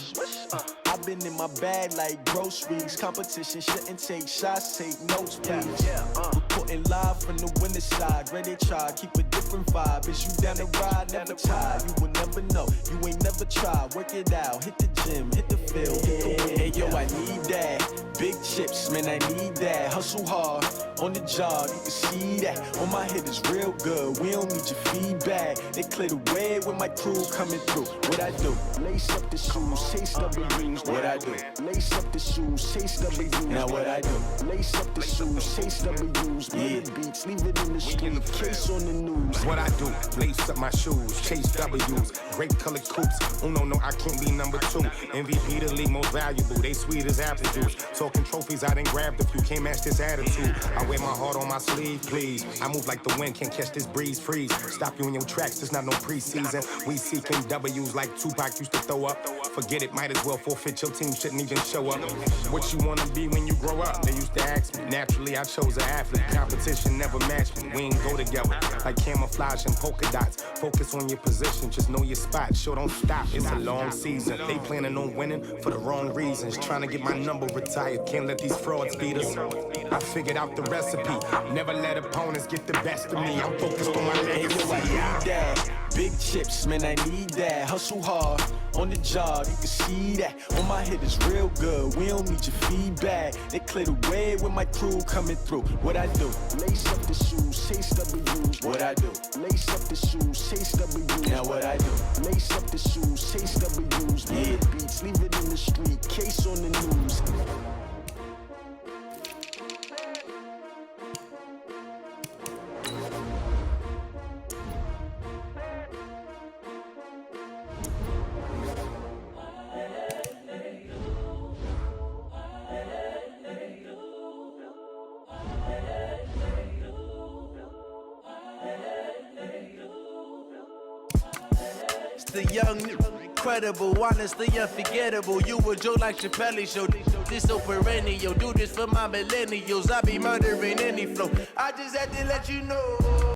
Speaker 6: I've been in my bag like groceries. Competition shouldn't take shots, take notes, please. Reporting live from the winter side. Great they try, keep a different vibe. Is you down the ride, never tired. You will never know, you ain't never tried. Work it out, hit the gym, hit the field, hit the wind. Hey yo, I need that. Big chips, man, I need that. Hustle hard, on the job, you can see that. On my head is real good, we don't need your feedback. They clear the way with my crew coming through. What I do? Lace up the shoes, chase W's. What I do? Lace up the shoes, chase W's. Now what I do? Lace up the shoes, chase W's. Murder beats, leave it in the street, case on the news.
Speaker 7: What I do? Lace up my shoes, chase W's. Great colored coops. Oh no, I can't be number 2. MVP the league most valuable. They sweet as apple juice. Talking trophies, I done grabbed a few. Can't match this attitude. I wear my heart on my sleeve, please. I move like the wind, can't catch this breeze, freeze. Stop you in your tracks, there's not no preseason. We seeking W's like Tupac used to throw up. Forget it, might as well forfeit. Your team shouldn't even show up. What you wanna be when you grow up? They used to ask me. Naturally, I chose an athlete. Competition never matched me. We ain't go together like camouflage and polka dots. Focus on your position, just know your spot. Sure, don't stop. It's a long season. They planning on winning for the wrong reasons. Trying to get my number retired. Can't let these frauds beat us. I figured out the recipe. Never let opponents get the best of me. I'm focused on my legacy.
Speaker 6: I need that. Big chips, man, I need that. Hustle hard, on the job, you can see that. On my head is real good, we don't need your feedback. They clear the way with my crew coming through. What I do? Lace up the shoes, chase W's. What I do? Lace up the shoes, chase W's. Now what I do? Lace up the shoes, chase W's. Murder beats, leave it in the street, case on the news.
Speaker 8: The young, incredible, honestly unforgettable. You a joke like Chappelle Show. This so perennial. Do this for my millennials. I be murdering any flow. I just had to let you know.